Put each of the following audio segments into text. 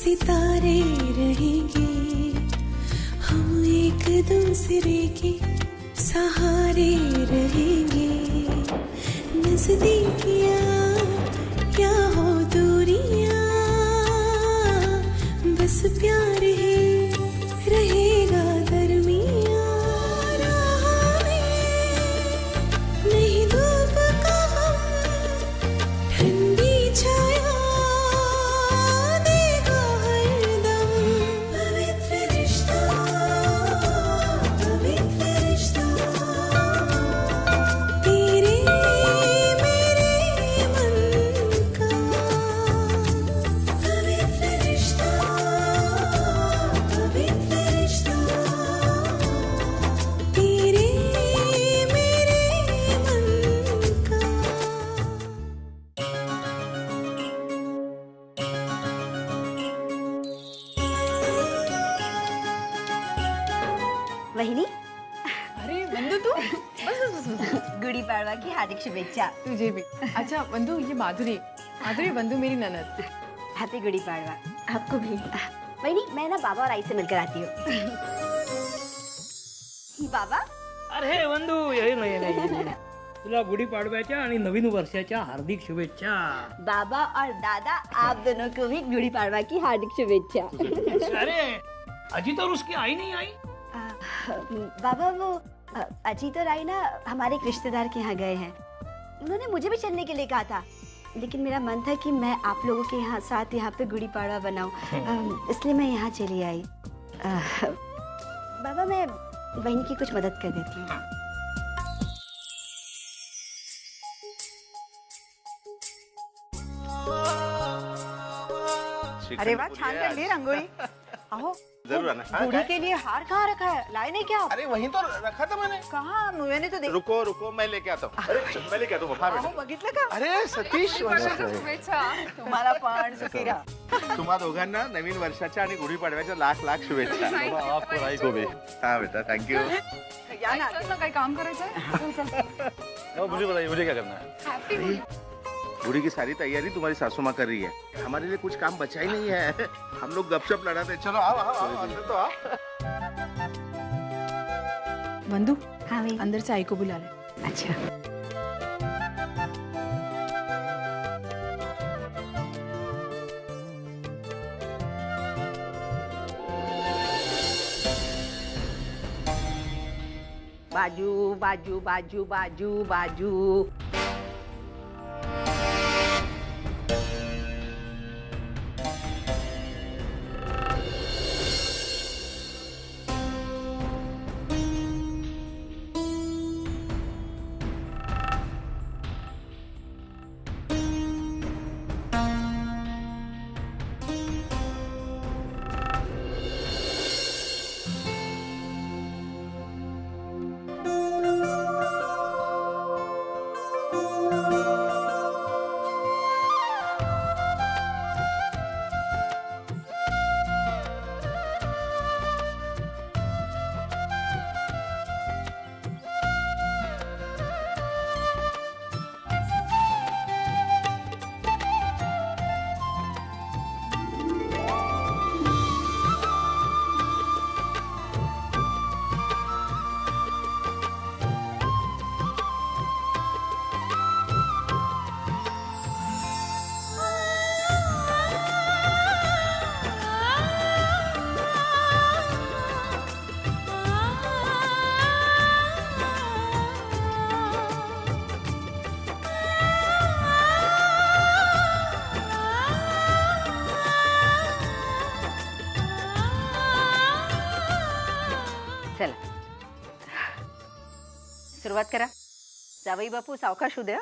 सितारे रहेंगे, हम एक दूसरे के सहारे रहेंगे। नजदीकियाँ क्या हो दूरियाँ, बस प्यार ही रहेगा दरमियाँ। राह में नहीं धूप का हम, ठंडी छाया देगा हरदम। पवित्र रिश्ता, पवित्र रिश्ता, तेरे मेरे मन का। पवित्र रिश्ता, पवित्र रिश्ता, तेरे मेरे मन का। वहिनी, अरे वंदू तू बस गुड़ी पाड़वा की हार्दिक शुभेच्छा। तुझे भी। अच्छा वंदू, ये माधुरी माधुरी वंदू मेरी ननद। हैप्पी गुड़ी पाड़वा। आपको भी। वहिनी, मैं ना बाबा और आई से मिलकर आती हूँ। बाबा, अरे वंदू, ये नाही तुला गुढीपाडव्याच्या आणि नवीन वर्षाच्या हार्दिक शुभेच्छा। बाबा और दादा, आप दोनों को भी गुड़ी पाड़वा की हार्दिक शुभेच्छा। अरे अजीत और उसकी आई नहीं आई? बाबा, वो अजीत और आई ना हमारे एक रिश्तेदार के यहाँ गए हैं। उन्होंने मुझे भी चलने के लिए कहा था, लेकिन मेरा मन था कि मैं आप लोगों के यहाँ साथ यहाँ पे गुड़ी पाड़वा बनाऊं, इसलिए मैं यहाँ चली आई। बाबा, मैं बहन की कुछ मदद कर देती हूँ। अरे वाह, छान कर ली रंगोली। अहो, जरूर आना। हाँ, गुड़ी के लिए हार कहाँ रखा है? लाए नहीं क्या? अरे वहीं तो रखा था मैंने। कहाँ? मैंने तो रुको रुको, मैं लेके आता हूँ। अरे मैं लेके आता हूँ। हाँ अहो, बेटा। बघितलं का? अरे सतीश, तुम्हाला पण सुखी राहा। तुम्हा दोघांना नवीन वर्षाच्या आणि गुढीपाडव्याच्या लाख लाख शुभेच्छा। आपको राई को भी। हाँ बेटा, थैंक यू। या ना। काही काम करायचंय? मुझे बताइए, मुझे क्या करना है? गुड़ी की सारी तैयारी तुम्हारी सासू माँ कर रही है। हमारे लिए कुछ काम बचा ही नहीं है। हम लोग गपशप लड़ाते हैं। चलो आओ आओ आओ, अंदर तो आओ। वंदू, हाँ वही। अंदर से आई को बुला ले। अच्छा। बाजू बाजू बाजू बाजू बाजू। चला, सुरुवात करा। जावई बापू, सावकाश होऊ द्या।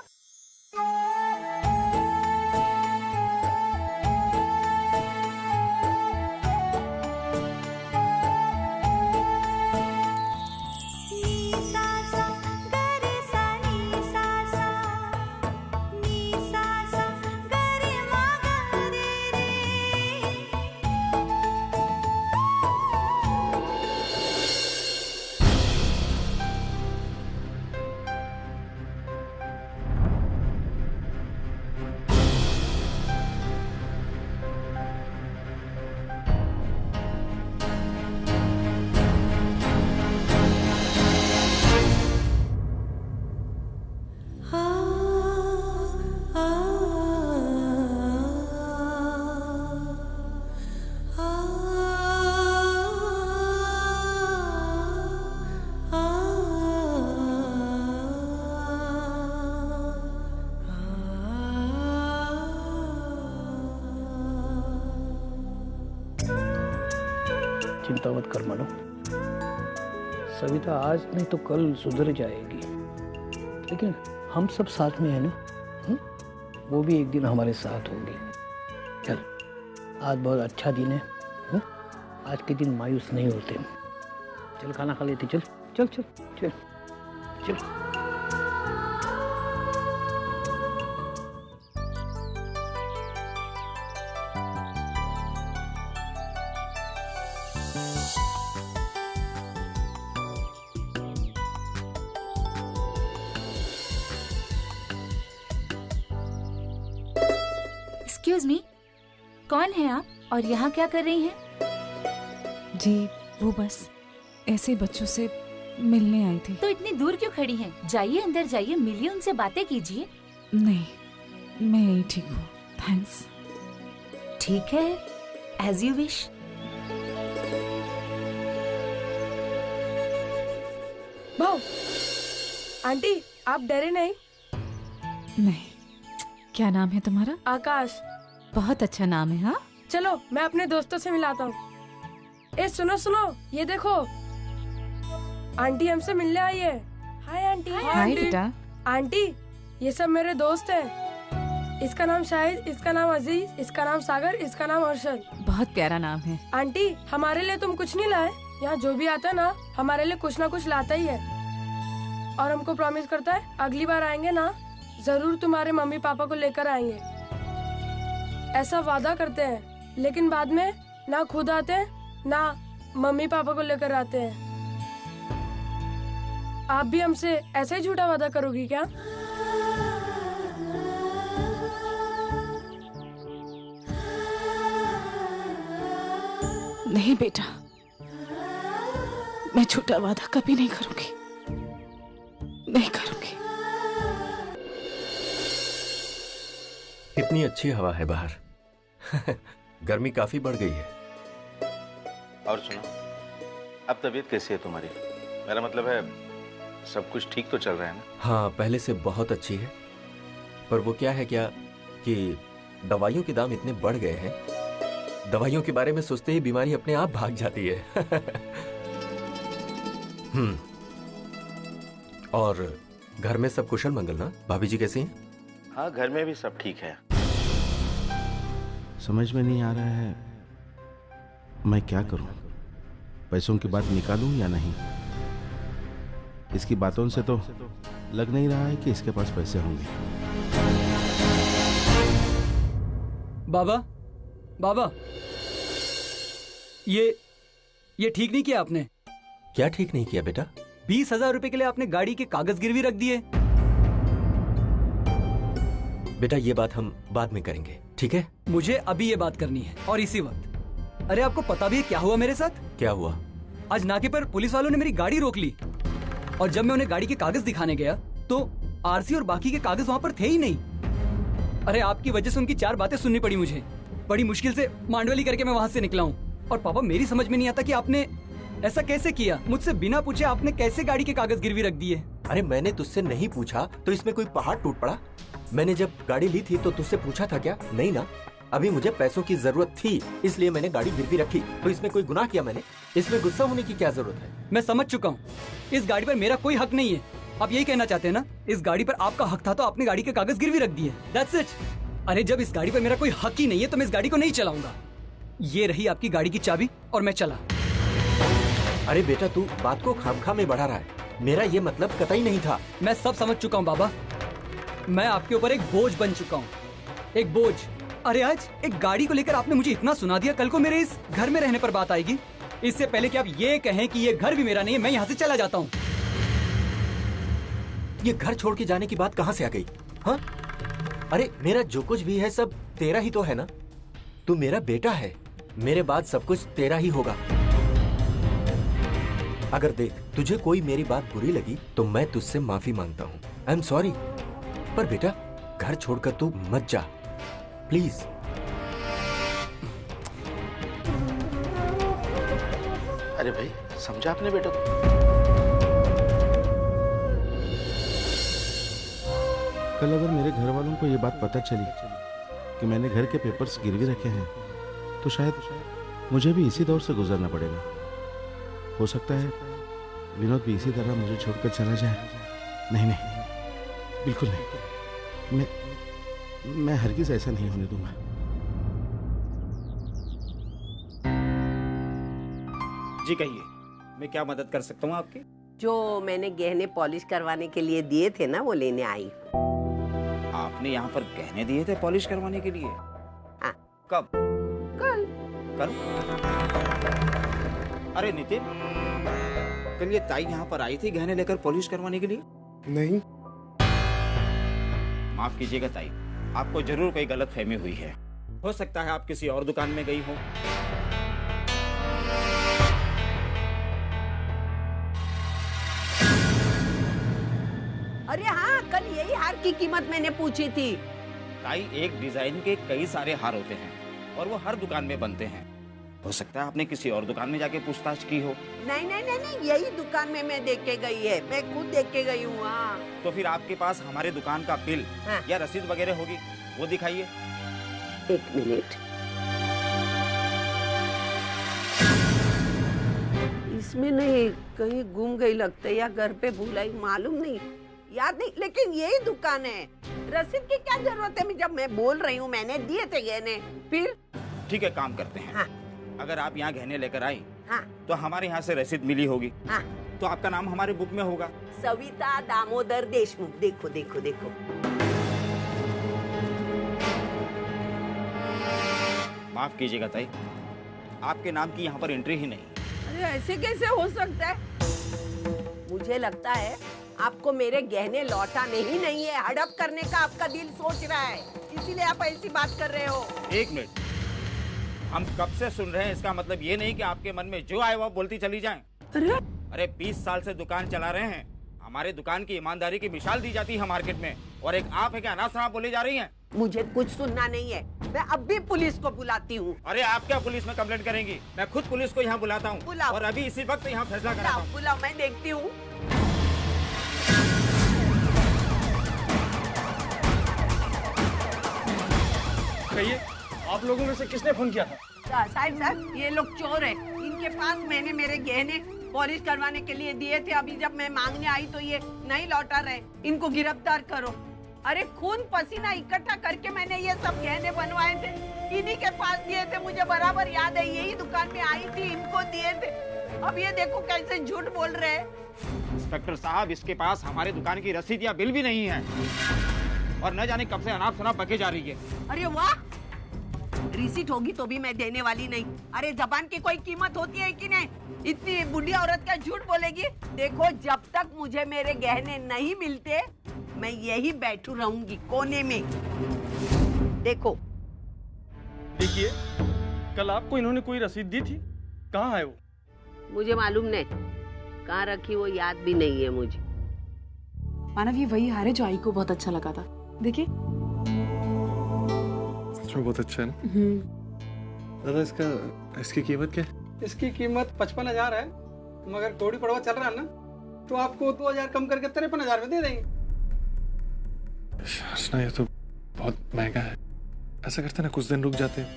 चिंता मत कर मनु। सविता आज नहीं तो कल सुधर जाएगी, लेकिन हम सब साथ में है ना। वो भी एक दिन हमारे साथ होगी। चल, आज बहुत अच्छा दिन है। आज के दिन मायूस नहीं होते। चल खाना खा लेते। चल चल चल चल चल। एक्सक्यूज मी, कौन है आप और यहाँ क्या कर रही हैं? जी वो बस ऐसे बच्चों से मिलने आई थी। तो इतनी दूर क्यों खड़ी हैं? जाइए अंदर जाइए, मिलिए, उनसे बातें कीजिए। नहीं, मैं यही ठीक हूँ, थैंक्स। ठीक है, एज यू विश। भाऊ, आंटी आप डरे नहीं? नहीं। क्या नाम है तुम्हारा? आकाश। बहुत अच्छा नाम है। हाँ चलो मैं अपने दोस्तों से मिलाता हूँ। ए सुनो सुनो, ये देखो आंटी हमसे मिलने आई है। Hi aunty. हाय बेटा। आंटी ये सब मेरे दोस्त हैं। इसका नाम शाहिद, इसका नाम अजीज, इसका नाम सागर, इसका नाम हर्षद। बहुत प्यारा नाम है। आंटी हमारे लिए तुम कुछ नहीं लाए? यहाँ जो भी आता है ना हमारे लिए कुछ ना कुछ लाता ही है, और हमको प्रॉमिस करता है अगली बार आएंगे ना जरूर तुम्हारे मम्मी पापा को लेकर आएंगे। ऐसा वादा करते हैं, लेकिन बाद में ना खुद आते हैं ना मम्मी पापा को लेकर आते हैं। आप भी हमसे ऐसे ही झूठा वादा करोगी क्या? नहीं बेटा, मैं झूठा वादा कभी नहीं करूंगी, नहीं करूंगी। कितनी अच्छी हवा है बाहर। गर्मी काफी बढ़ गई है। और सुनो, अब तबीयत कैसी है तुम्हारी? मेरा मतलब है सब कुछ ठीक तो चल रहा है ना? हाँ, पहले से बहुत अच्छी है, पर वो क्या है क्या कि दवाइयों के दाम इतने बढ़ गए हैं, दवाइयों के बारे में सोचते ही बीमारी अपने आप भाग जाती है। और घर में सब कुशल मंगल ना? भाभी जी कैसी हैं? हाँ, घर में भी सब ठीक है। समझ में नहीं आ रहा है मैं क्या करूं, पैसों की बात निकालूं या नहीं। इसकी बातों से तो लग नहीं रहा है कि इसके पास पैसे होंगे। बाबा, बाबा, ये ठीक नहीं किया आपने। क्या ठीक नहीं किया बेटा? 20,000 रुपए के लिए आपने गाड़ी के कागज गिरवी रख दिए। बेटा ये बात हम बाद में करेंगे, ठीक है? मुझे अभी ये बात करनी है और इसी वक्त। अरे आपको पता भी है क्या हुआ मेरे साथ? क्या हुआ? आज नाके पर पुलिस वालों ने मेरी गाड़ी रोक ली, और जब मैं उन्हें गाड़ी के कागज दिखाने गया तो आरसी और बाकी के कागज वहाँ पर थे ही नहीं। अरे आपकी वजह से उनकी 4 बातें सुननी पड़ी मुझे। बड़ी मुश्किल से मांडवली करके मैं वहाँ से निकला हूँ। और पापा मेरी समझ में नहीं आता कि आपने ऐसा कैसे किया। मुझसे बिना पूछे आपने कैसे गाड़ी के कागज गिरवी रख दिए? अरे मैंने तुझसे नहीं पूछा तो इसमें कोई पहाड़ टूट पड़ा? मैंने जब गाड़ी ली थी तो तुझसे पूछा था क्या? नहीं ना। अभी मुझे पैसों की जरूरत थी इसलिए मैंने गाड़ी गिरवी रखी, तो इसमें कोई गुनाह किया मैंने? इसमें गुस्सा होने की क्या जरूरत है? मैं समझ चुका हूँ, इस गाड़ी पर मेरा कोई हक नहीं है। आप यही कहना चाहते हैं ना? इस गाड़ी पर आपका हक था तो आपने गाड़ी के कागज गिरवी रख दिए। That's it। अरे जब इस गाड़ी पर मेरा कोई हक ही नहीं है तो मैं इस गाड़ी को नहीं चलाऊंगा। ये रही आपकी गाड़ी की चाबी और मैं चला। अरे बेटा तू बात को खामखा में बढ़ा रहा है, मेरा ये मतलब कतई नहीं था। मैं सब समझ चुका हूँ बाबा, मैं आपके ऊपर एक बोझ बन चुका हूँ, एक बोझ। अरे आज एक गाड़ी को लेकर आपने मुझे इतना सुना दिया, कल को मेरे इस घर में रहने पर बात आएगी। इससे पहले कि आप ये कहें कि ये घर भी मेरा नहीं है, मैं यहाँ से चला जाता हूँ। ये घर छोड़ के जाने की बात कहाँ से आ गई? हाँ? अरे मेरा जो कुछ भी है सब तेरा ही तो है ना? तू मेरा बेटा है, मेरे बाद सब कुछ तेरा ही होगा। अगर देख तुझे कोई मेरी बात बुरी लगी तो मैं तुझसे माफी मांगता हूँ। आई एम सॉरी, पर बेटा घर छोड़कर तू मत जा प्लीज। अरे भाई समझा आपने बेटा को? कल अगर मेरे घर वालों को ये बात पता चली कि मैंने घर के पेपर्स गिरवी रखे हैं तो शायद मुझे भी इसी दौर से गुजरना पड़ेगा। हो सकता है विनोद भी इसी तरह मुझे छोड़कर चला जाए। नहीं नहीं, बिल्कुल नहीं। मैं हरगिज ऐसा नहीं होने दूंगा। जी कहिए, मैं क्या मदद कर सकता हूँ आपकी? जो मैंने गहने पॉलिश करवाने के लिए दिए थे ना, वो लेने आई। आपने यहाँ पर गहने दिए थे पॉलिश करवाने के लिए? हाँ। कब? कल। कल? अरे नितिन, कल ये ताई यहाँ पर आई थी गहने लेकर पॉलिश करवाने के लिए? नहीं। माफ कीजिएगा ताई, आपको जरूर कोई गलतफहमी हुई है। हो सकता है आप किसी और दुकान में गई हो। अरे हाँ, कल यही हार की कीमत मैंने पूछी थी। ताई, एक डिजाइन के कई सारे हार होते हैं और वो हर दुकान में बनते हैं। हो सकता है आपने किसी और दुकान में जाके पूछताछ की हो। नहीं नहीं नहीं नहीं, यही दुकान में मैं देख के गई है, मैं खुद देख के गई हूँ। हाँ। तो फिर आपके पास हमारे दुकान का बिल या रसीद वगैरह होगी, वो दिखाइए। एक मिनट, इसमें नहीं, कहीं गुम गई लगता है या घर पे भूलाई, मालूम नहीं, याद नहीं, लेकिन यही दुकान है। रसीद की क्या जरूरत है, जब मैं बोल रही हूँ मैंने दिए थे गहने। फिर ठीक है, काम करते हैं। हाँ। अगर आप यहाँ गहने लेकर आई, हाँ, तो हमारे यहाँ से रसीद मिली होगी। हाँ, तो आपका नाम हमारे बुक में होगा, सविता दामोदर देशमुख। देखो देखो देखो। माफ कीजिएगा ताई, आपके नाम की यहाँ पर एंट्री ही नहीं। अरे ऐसे कैसे हो सकता है? मुझे लगता है आपको मेरे गहने लौटाने ही नहीं है, हड़प करने का आपका दिल सोच रहा है, इसीलिए आप ऐसी बात कर रहे हो। एक मिनट, हम कब से सुन रहे हैं, इसका मतलब ये नहीं कि आपके मन में जो आए वो बोलती चली जाएं। अरे 20 साल से दुकान चला रहे हैं, हमारे दुकान की ईमानदारी की मिसाल दी जाती है मार्केट में, और एक आप है क्या अनाप शनाप बोली जा रही हैं? मुझे कुछ सुनना नहीं है, मैं अब भी पुलिस को बुलाती हूँ। अरे आप क्या पुलिस में कंप्लेंट करेंगी? मैं खुद पुलिस को यहाँ बुलाता हूँ और अभी इसी वक्त यहाँ फैसला कराता हूँ। बुलाओ, मैं देखती हूँ। कहिए, आप लोगों में से किसने फोन किया था? साहब, ये लोग चोर हैं। इनके पास मैंने मेरे गहने पॉलिश करवाने के लिए दिए थे, अभी जब मैं मांगने आई तो ये नहीं लौटा रहे। इनको गिरफ्तार करो। अरे खून पसीना इकट्ठा करके मैंने ये सब गहने बनवाए थे, इन्हीं के पास दिए थे, मुझे बराबर याद है, यही दुकान में आई थी, इनको दिए थे। अब ये देखो कैसे झूठ बोल रहे हैं। इंस्पेक्टर साहब, इसके पास हमारे दुकान की रसीद या बिल भी नहीं है, और न जाने कब से अनाप शनाप बके जा रही है। अरे वाह, रिसीट होगी तो भी मैं देने वाली नहीं। अरे जबान की कोई कीमत होती है कि नहीं? इतनी बुढ़ी औरत क्या झूठ बोलेगी? देखो, जब तक मुझे मेरे गहने नहीं मिलते मैं यही बैठू रहूंगी कोने में। देखो, देखिए, कल आपको इन्होंने कोई रसीद दी थी, कहाँ है वो? मुझे मालूम नहीं, कहाँ रखी वो याद भी नहीं है मुझे। मानव, ये वही हार है जो आई को बहुत अच्छा लगा था। देखिए, सच में बहुत अच्छा है ना? दादा, इसकी कीमत क्या है? इसकी कीमत 55,000 है, मगर कोड़ी पड़वा चल रहा है ना, तो आपको 2,000 कम करके 53,000 में दे देंगे। ना, ये तो बहुत महंगा है। ऐसा करते ना, कुछ दिन रुक जाते हैं,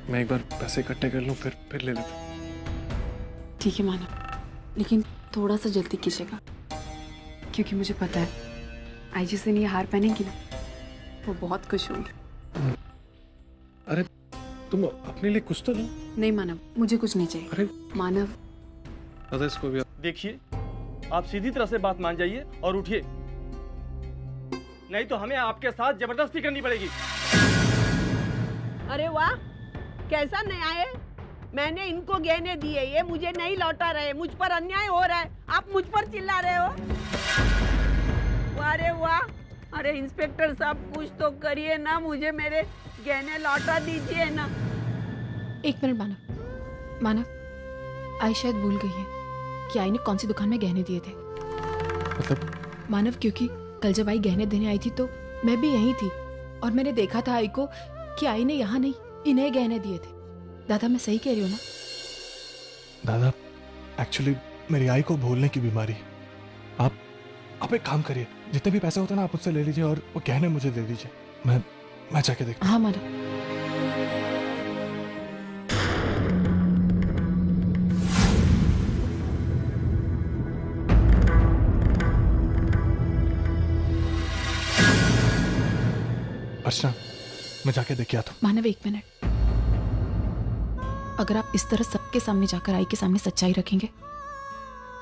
मैं एक बार पैसे इकट्ठे कर लूं, फिर ले लेता। ठीक है मानव, लेकिन थोड़ा सा जल्दी कीजिएगा, क्योंकि मुझे पता है आई जिस दिन ये हार पहनेंगी ना, वो बहुत खुश होंगी। अरे तुम अपने लिए कुछ तो लो। नहीं मानव, मुझे कुछ नहीं चाहिए। अरे मानव, दादा, इसको भी देखिए, आप सीधी तरह से बात मान जाइए और उठिए, नहीं तो हमें आपके साथ जबरदस्ती करनी पड़ेगी। अरे वाह, कैसा नया है। मैंने इनको गहने दिए, ये मुझे नहीं लौटा रहे, मुझ पर अन्याय हो रहा है, आप मुझ पर चिल्ला रहे हो। अरे वाह, अरे इंस्पेक्टर साहब, कुछ तो करिए ना, मुझे मेरे गहने लौटा दीजिए ना। एक मिनट मानव, मानव, आई शायद भूल गई है कि आई ने कौन सी दुकान में गहने दिए थे। मतलब? मानव, क्योंकि कल जब आई गहने देने आई थी तो मैं भी यहीं थी, और मैंने देखा था आई को कि आई ने यहाँ नहीं, इन्हें गहने दिए थे। दादा, मैं सही कह रही हूँ ना? दादा, एक्चुअली मेरी आई को भूलने की बीमारी। आप एक काम करिए, जितने भी पैसे होते हैं ना, आप मुझसे ले लीजिए और वो गहने मुझे दे दीजिए। मैं जाके देखता हूँ। हाँ मानव। अर्चना, मैं जाके देख के आता हूँ। मानव, 1 मिनट। अगर आप इस तरह सबके सामने जाकर आई के सामने सच्चाई रखेंगे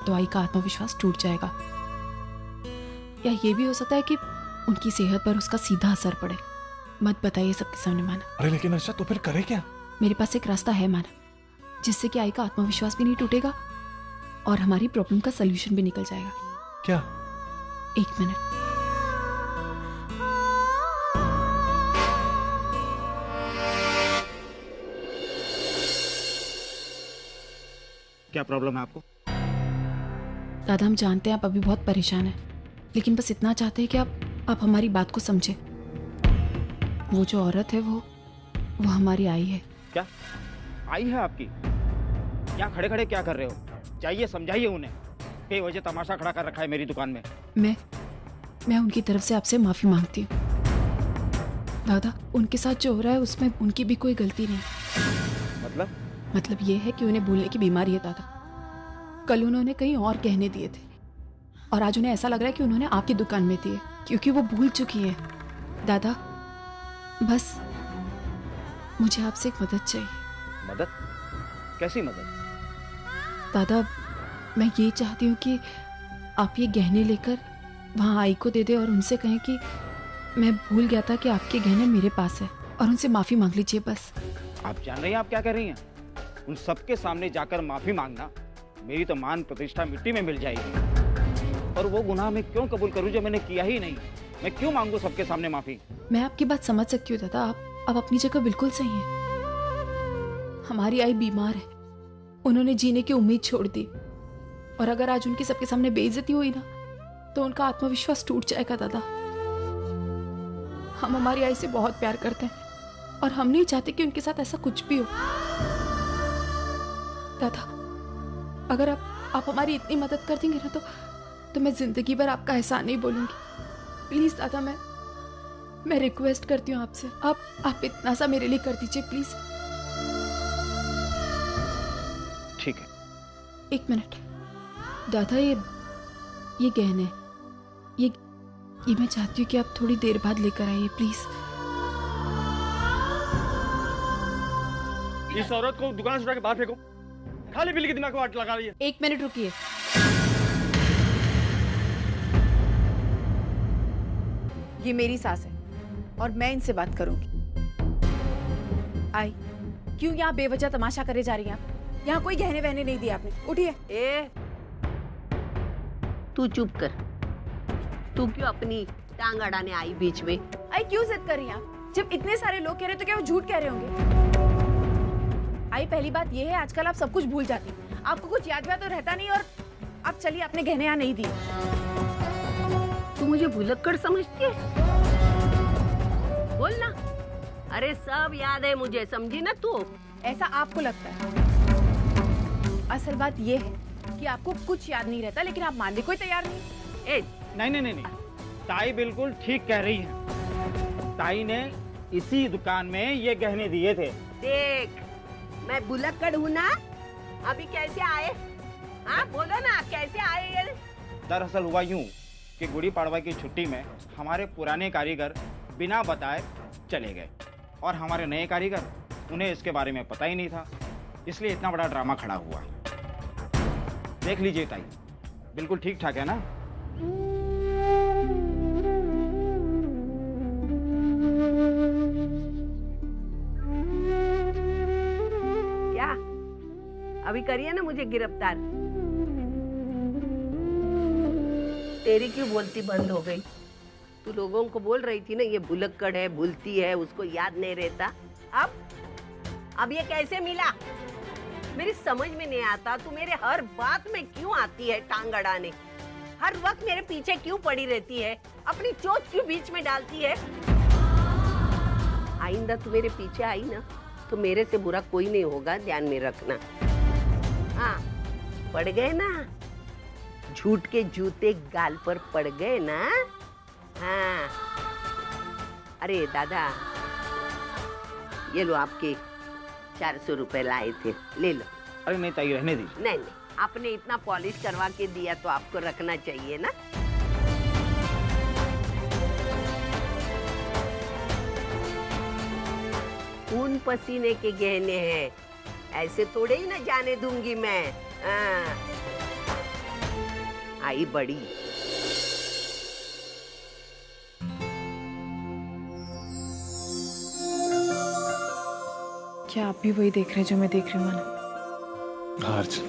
तो आई का आत्मविश्वास टूट जाएगा, या ये भी हो सकता है कि उनकी सेहत पर उसका सीधा असर पड़े। मत बताइए सबके सामने मानव। अरे लेकिन अर्चना, तो फिर करे क्या? मेरे पास एक रास्ता है मानव, जिससे कि आई का आत्मविश्वास भी नहीं टूटेगा और हमारी प्रॉब्लम का सलूशन भी निकल जाएगा। क्या? 1 मिनट। क्या प्रॉब्लम है आपको? दादा, हम जानते हैं आप अभी बहुत परेशान हैं, लेकिन बस इतना चाहते हैं कि आप हमारी बात को समझें। वो जो औरत है वो हमारी आई है। क्या आई है आपकी? यहाँ खड़े खड़े क्या कर रहे हो? जाइए समझाइए उन्हें। बेवजह तमाशा खड़ा कर रखा है मेरी दुकान में। मैं उनकी तरफ से आपसे माफी मांगती हूँ दादा। उनके साथ जो हो रहा है उसमें उनकी भी कोई गलती नहीं। मतलब ये है कि उन्हें भूलने की बीमारी है दादा। कल उन्होंने कहीं और गहने दिए थे और आज उन्हें ऐसा लग रहा है कि उन्होंने आपकी दुकान में दिए, क्योंकि वो भूल चुकी है। दादा, बस मुझे आपसे एक मदद चाहिए। मदद? कैसी मदद? दादा, मैं ये चाहती हूँ कि आप ये गहने लेकर वहाँ आई को दे दे और उनसे कहें कि मैं भूल गया था कि आपके गहने मेरे पास है, और उनसे माफी मांग लीजिए बस। आप जान रही हैं आप क्या कर रही हैं? उन सबके सामने जाकर माफी मांगना, मेरी तो मान प्रतिष्ठा मिट्टी में मिल जाएगी। और वो गुनाह मैं क्यों कबूल करूं जो मैंने किया ही नहीं? मैं क्यों मांगू सबके सामने माफी? मैं आपकी बात समझ सकती हूँ दादा, आप अपनी जगह बिल्कुल सही हैं। हमारी आई बीमार है, उन्होंने जीने की उम्मीद छोड़ दी, और अगर आज उनकी सबके सामने बेइज्जती हुई ना तो उनका आत्मविश्वास टूट जाएगा दादा। हम हमारी आई से बहुत प्यार करते हैं और हम नहीं चाहते कि उनके साथ ऐसा कुछ भी हो। दादा, अगर आप हमारी इतनी मदद कर देंगे ना तो मैं जिंदगी भर आपका एहसान नहीं बोलूंगी। प्लीज दादा, मैं रिक्वेस्ट करती हूँ आपसे, आप इतना सा मेरे लिए कर दीजिए प्लीज। ठीक है। 1 मिनट दादा, ये गहने, ये मैं चाहती हूँ कि आप थोड़ी देर बाद लेकर आइए प्लीज। इस औरत को दुकान से उठा के बाहर फेंको। खाली बिल्ली के दिमाग को आट लगा रही है। 1 मिनट रुकिए। ये मेरी सास है और मैं इनसे बात करूंगी। आई, क्यों यहाँ बेवजह तमाशा करे जा रही हैं आप? यहाँ कोई गहने वहने नहीं दिए आपने। उठिए। तू चुप कर। तू क्यों अपनी टांग अड़ाने आई बीच में? आई, क्यों जिद कर रही हैं आप? जब इतने सारे लोग कह रहे तो क्या वो झूठ कह रहे होंगे? आई, पहली बात ये है आजकल आप सब कुछ भूल जाती हैं। आपको कुछ याद तो रहता नहीं, और आप चलिए अपने गहने यहाँ नहीं दिए। तू मुझे भुलक्कड़ समझती है? बोल ना। अरे सब याद है मुझे, समझी ना तू? ऐसा आपको लगता है। असल बात ये है कि आपको कुछ याद नहीं रहता, लेकिन आप मानने को तैयार नहीं। नहीं, ताई बिल्कुल ठीक कह रही है। ताई ने इसी दुकान में ये गहने दिए थे। देख, मैं भुलक्कड़ हूँ ना? अभी कैसे आए? हाँ बोलो ना, कैसे आए ये? दरअसल हुआ यूं कि गुड़ी पड़वा की छुट्टी में हमारे पुराने कारीगर बिना बताए चले गए, और हमारे नए कारीगर, उन्हें इसके बारे में पता ही नहीं था, इसलिए इतना बड़ा ड्रामा खड़ा हुआ। देख लीजिए ताई, बिल्कुल ठीक ठाक है ना? क्या अभी करिए ना मुझे गिरफ्तार। तेरी क्यों बोलती बंद हो गई? तू लोगों को बोल रही थी ना ये भुलक्कड़ है, भूलती है, उसको याद नहीं रहता। अब ये कैसे मिला? मेरी समझ में नहीं आता, तू मेरे हर बात में क्यों आती है टांग अड़ाने? हर वक्त मेरे पीछे क्यों पड़ी रहती है? अपनी चोट क्यों बीच में डालती है? आइंदा तू मेरे पीछे आई ना तो मेरे से बुरा कोई नहीं होगा, ध्यान में रखना। हाँ, पड़ गए ना? झूठ के जूते गाल पर पड़ गए ना? हाँ। अरे दादा, ये लो आपके 400 रुपए लाए थे, ले लो। अरे नहीं ताई, रहने दीजिए। नहीं, आपने इतना पॉलिश करवा के दिया तो आपको रखना चाहिए ना। पसीने के गहने हैं, ऐसे थोड़े ही ना जाने दूंगी मैं। हाँ। आई बड़ी। क्या आप भी वही देख रहे हैं जो मैं देख रही हूँ मन? हाँ अर्चना,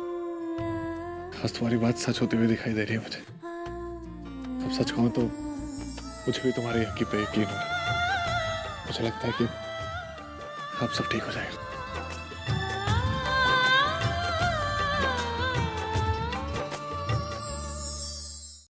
आज तुम्हारी बात सच होती हुई दिखाई दे रही है मुझे। अब सच कहूं तो मुझे भी तुम्हारे यकीन पे यकीन हो रहा है। मुझे लगता है कि अब सब ठीक हो जाएगा।